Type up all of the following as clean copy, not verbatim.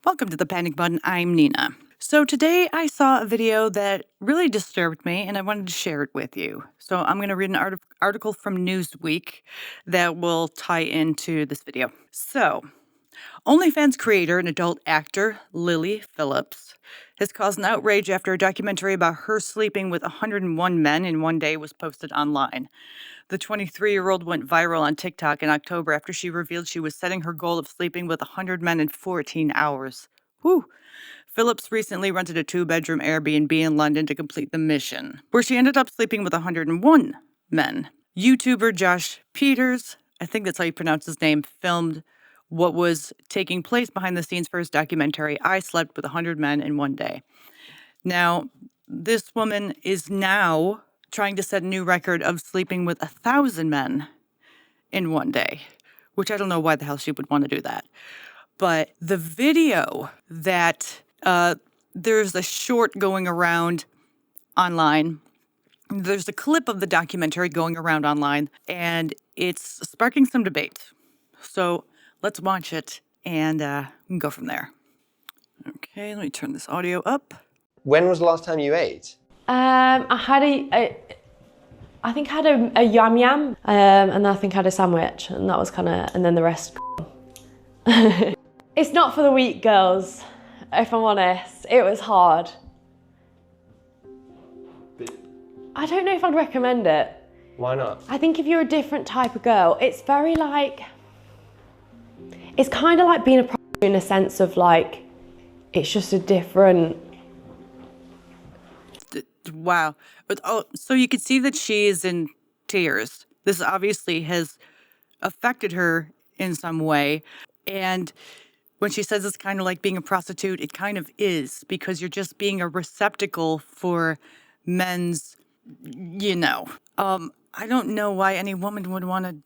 Welcome to the Panic Button. I'm Nina. So today I saw a video that really disturbed me and I wanted to share it with you. So I'm going to read an article from Newsweek that will tie into this video. So, OnlyFans creator and adult actor Lily Phillips has caused an outrage after a documentary about her sleeping with 101 men in one day was posted online. The 23-year-old went viral on TikTok in October after she revealed she was setting her goal of sleeping with 100 men in 14 hours. Whew. Phillips recently rented a 2-bedroom Airbnb in London to complete the mission, where she ended up sleeping with 101 men. YouTuber Josh Peters, I think that's how you pronounce his name, filmed what was taking place behind the scenes for his documentary, I Slept with 100 Men in One Day. Now, this woman is now trying to set a new record of sleeping with 1,000 men in one day, which I don't know why the hell she would want to do that. But the video that there's a short going around online. There's a clip of the documentary going around online, and it's sparking some debate. So let's watch it and we can go from there. Okay, let me turn this audio up. When was the last time you ate? I think I had a yum yum, and then I think I had a sandwich, and that was and then the rest. It's not for the weak, girls, if I'm honest. It was hard. I don't know if I'd recommend it. Why not? I think if you're a different type of girl, it's very it's kind of like being a prostitute in a sense of it's just a different. Wow. Oh, so you could see that she is in tears. This obviously has affected her in some way. And when she says it's kind of like being a prostitute, it kind of is, because you're just being a receptacle for men's, I don't know why any woman would want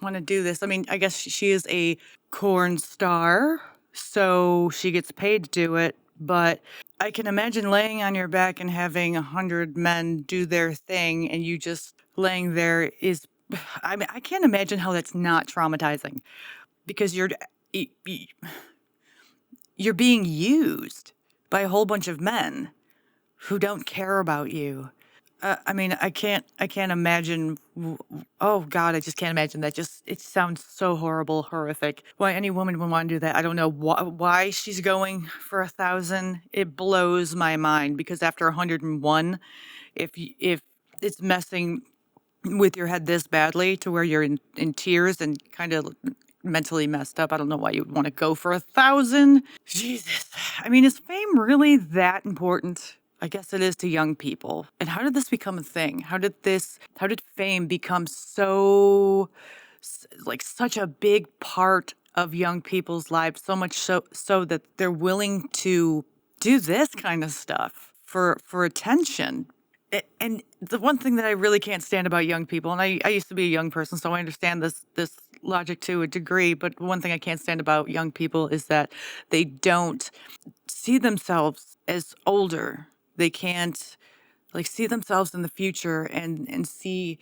to do this. I mean, I guess she is a porn star, so she gets paid to do it. But I can imagine laying on your back and having 100 men do their thing and you just laying there is, I mean, I can't imagine how that's not traumatizing, because you're being used by a whole bunch of men who don't care about you. I mean, I can't imagine. Oh God, I just can't imagine that. It sounds so horrible, horrific. Why any woman would want to do that? I don't know why she's going for 1,000. It blows my mind, because after 101, if it's messing with your head this badly to where you're in tears and kind of mentally messed up, I don't know why you would want to go for 1,000. Jesus, I mean, is fame really that important? I guess it is to young people. And how did this become a thing? How did fame become such a big part of young people's lives, so much so that they're willing to do this kind of stuff for attention? And the one thing that I really can't stand about young people, and I used to be a young person, so I understand this logic to a degree, but one thing I can't stand about young people is that they don't see themselves as older. They can't see themselves in the future and see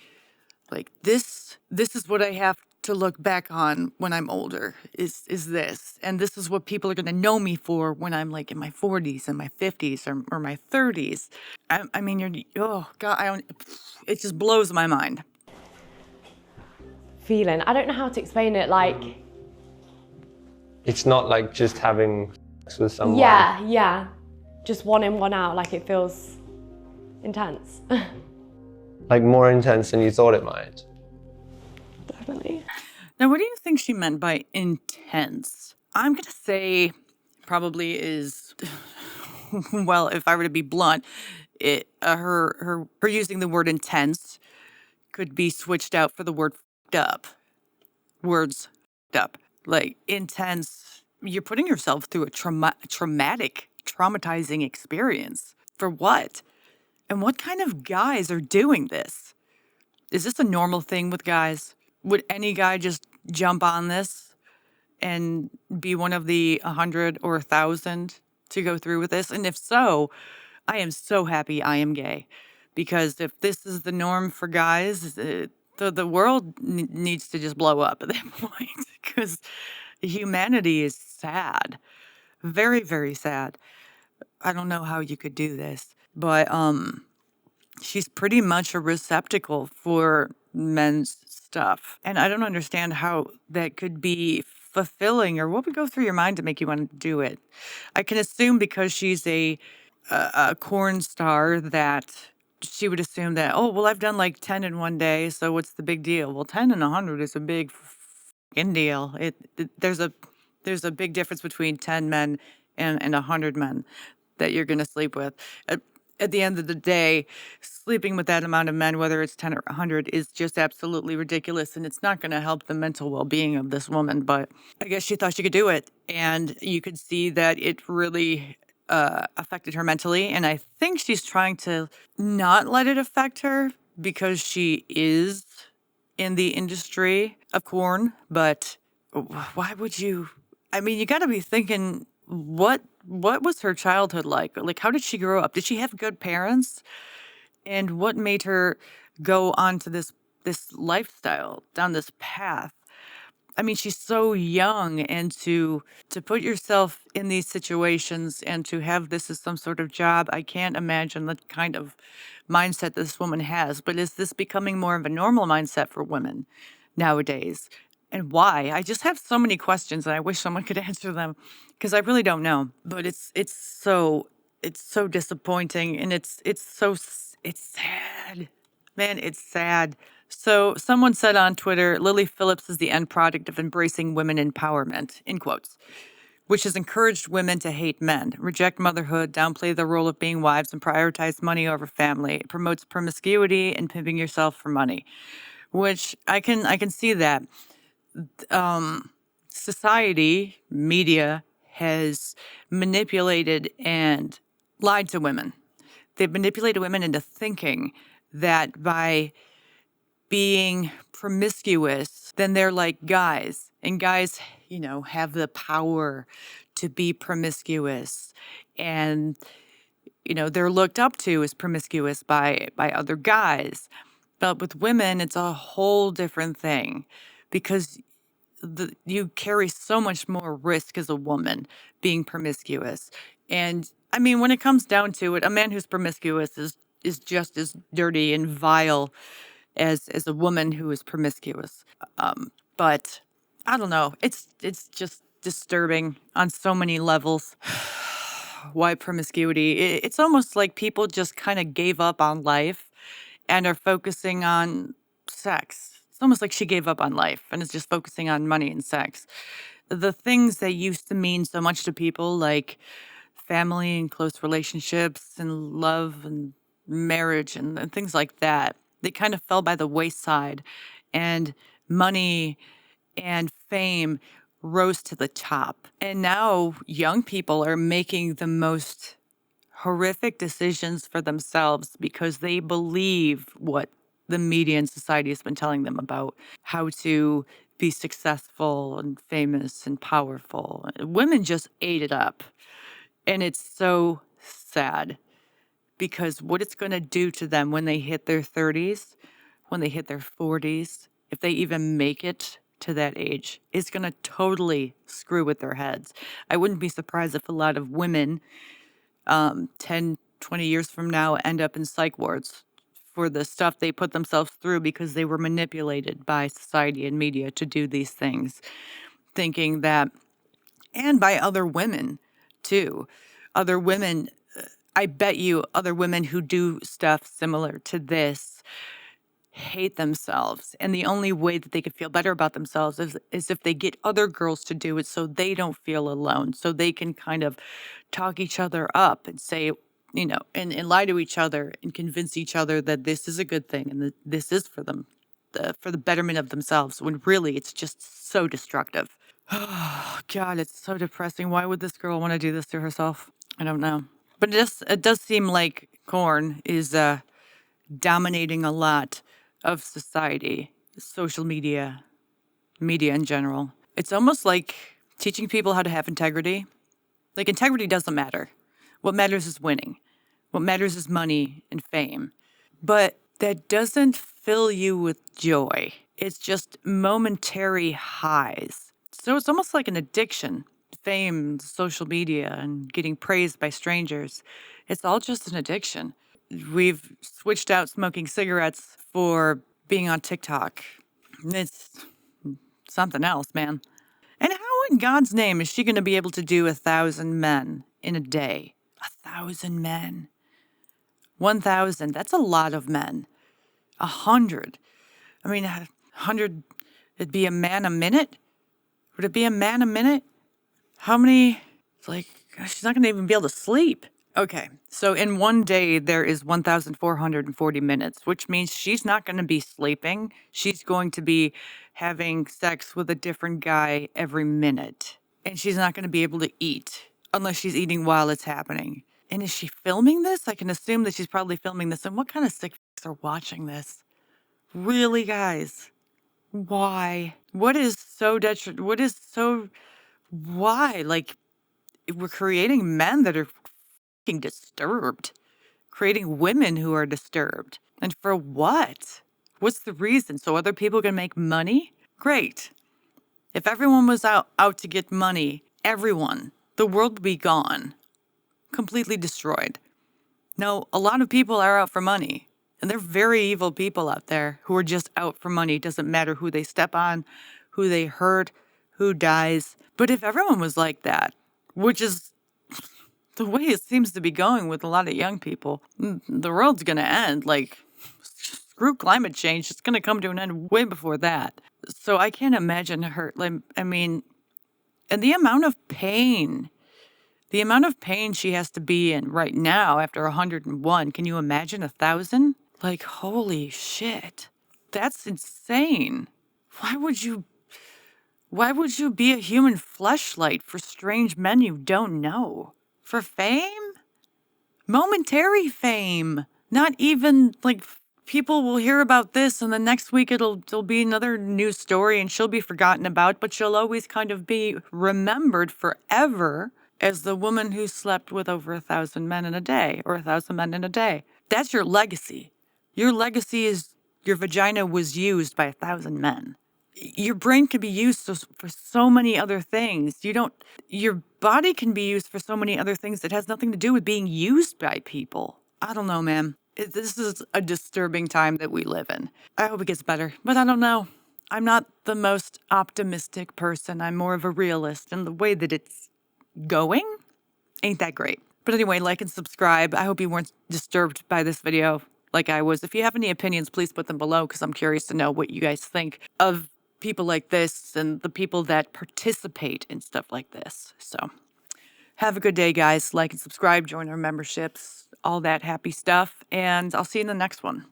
this is what I have to look back on when I'm older is this, and this is what people are going to know me for when I'm in my 40s and my 50s or my 30s. I mean, oh God, it just blows my mind. Feeling. I don't know how to explain it. It's not like just having sex with someone. Yeah. Just one in, one out. It feels intense. More intense than you thought it might. Definitely. Now, what do you think she meant by intense? I'm going to say probably is, well, if I were to be blunt, her using the word intense could be switched out for the word f***ed up. Words f***ed up. Intense, you're putting yourself through a traumatizing experience. For what? And what kind of guys are doing this? Is this a normal thing with guys? Would any guy just jump on this and be one of the 100 or 1,000 to go through with this? And if so, I am so happy I am gay, because if this is the norm for guys, the world needs to just blow up at that point, because humanity is sad. Very, very sad. I don't know how you could do this, but she's pretty much a receptacle for men's stuff. And I don't understand how that could be fulfilling, or what would go through your mind to make you want to do it. I can assume because she's a corn star that she would assume that, oh, well, I've done like 10 in one day, so what's the big deal? Well, 10 and 100 is a big fucking deal. There's a big difference between 10 men and 100 men that you're going to sleep with. At the end of the day, sleeping with that amount of men, whether it's 10 or 100, is just absolutely ridiculous. And it's not going to help the mental well being of this woman. But I guess she thought she could do it. And you could see that it really affected her mentally. And I think she's trying to not let it affect her because she is in the industry of corn. But why would you? I mean, you got to be thinking, what was her childhood like? Like, how did she grow up? Did she have good parents? And what made her go on to this lifestyle, down this path? I mean, she's so young, and to put yourself in these situations and to have this as some sort of job, I can't imagine the kind of mindset this woman has. But is this becoming more of a normal mindset for women nowadays? And why? I just have so many questions, and I wish someone could answer them because I really don't know. But it's so disappointing, and it's sad. Man, it's sad. So someone said on Twitter, Lily Phillips is the end product of embracing women empowerment, in quotes, which has encouraged women to hate men, reject motherhood, downplay the role of being wives, and prioritize money over family. It promotes promiscuity and pimping yourself for money, which I can see that. Society, media has manipulated and lied to women. They've manipulated women into thinking that by being promiscuous, then they're like guys. And guys, have the power to be promiscuous. And, they're looked up to as promiscuous by other guys. But with women, it's a whole different thing because you carry so much more risk as a woman being promiscuous. And I mean, when it comes down to it, a man who's promiscuous is just as dirty and vile as a woman who is promiscuous. But I don't know. It's just disturbing on so many levels. Why promiscuity? It's almost like people just kind of gave up on life and are focusing on sex. It's almost like she gave up on life and is just focusing on money and sex. The things that used to mean so much to people, like family and close relationships and love and marriage and things like that, they kind of fell by the wayside. And money and fame rose to the top. And now young people are making the most horrific decisions for themselves because they believe what the media and society has been telling them about how to be successful and famous and powerful. Women just ate it up. And it's so sad because what it's going to do to them when they hit their 30s, when they hit their 40s, if they even make it to that age, is going to totally screw with their heads. I wouldn't be surprised if a lot of women 10, 20 years from now end up in psych wards for the stuff they put themselves through because they were manipulated by society and media to do these things, thinking that, and by other women too. Other women, I bet you other women who do stuff similar to this hate themselves. And the only way that they could feel better about themselves is if they get other girls to do it so they don't feel alone. So they can kind of talk each other up and say, and lie to each other and convince each other that this is a good thing and that this is for them, for the betterment of themselves, when really it's just so destructive. Oh, God, it's so depressing. Why would this girl want to do this to herself? I don't know. But it does seem like corn is dominating a lot of society, social media in general. It's almost like teaching people how to have integrity. Like, integrity doesn't matter. What matters is winning. What matters is money and fame. But that doesn't fill you with joy. It's just momentary highs. So it's almost like an addiction. fame, social media, and getting praised by strangers. It's all just an addiction. We've switched out smoking cigarettes for being on TikTok. It's something else, man. And how in God's name is she going to be able to do 1,000 men in a day? 1,000 men. 1,000, that's a lot of men. 100. I mean, 100, it'd be a man a minute? Would it be a man a minute? How many? It's like, gosh, she's not going to even be able to sleep. Okay, so in one day, there is 1,440 minutes, which means she's not going to be sleeping. She's going to be having sex with a different guy every minute. And she's not going to be able to eat unless she's eating while it's happening. And is she filming this? I can assume that she's probably filming this. And what kind of sick f***s are watching this? Really, guys? Why? What is so why? Like, we're creating men that are fucking disturbed, creating women who are disturbed. And for what? What's the reason? So other people can make money? Great. If everyone was out to get money, everyone, the world would be gone, completely destroyed. No, a lot of people are out for money. And they're very evil people out there who are just out for money. It doesn't matter who they step on, who they hurt, who dies. But if everyone was like that, which is the way it seems to be going with a lot of young people, the world's going to end. Like, screw climate change. It's going to come to an end way before that. So I can't imagine her. Like, I mean, and the amount of pain she has to be in right now after 101. Can you imagine 1,000? Like, holy shit. That's insane. Why would you be a human fleshlight for strange men you don't know? For fame? Momentary fame. Not even, like, people will hear about this and the next week it'll be another news story and she'll be forgotten about, but she'll always kind of be remembered forever as the woman who slept with over 1,000 men in a day, or 1,000 men in a day. That's your legacy. Your legacy is your vagina was used by 1,000 men. Your brain can be used for so many other things. Your body can be used for so many other things that has nothing to do with being used by people. I don't know, man. This is a disturbing time that we live in. I hope it gets better, but I don't know. I'm not the most optimistic person. I'm more of a realist, and the way that it's going ain't that great. But anyway, like and subscribe. I hope you weren't disturbed by this video like I was. If you have any opinions, please put them below because I'm curious to know what you guys think of people like this and the people that participate in stuff like this. So have a good day, guys. Like and subscribe, join our memberships, all that happy stuff, and I'll see you in the next one.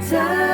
Time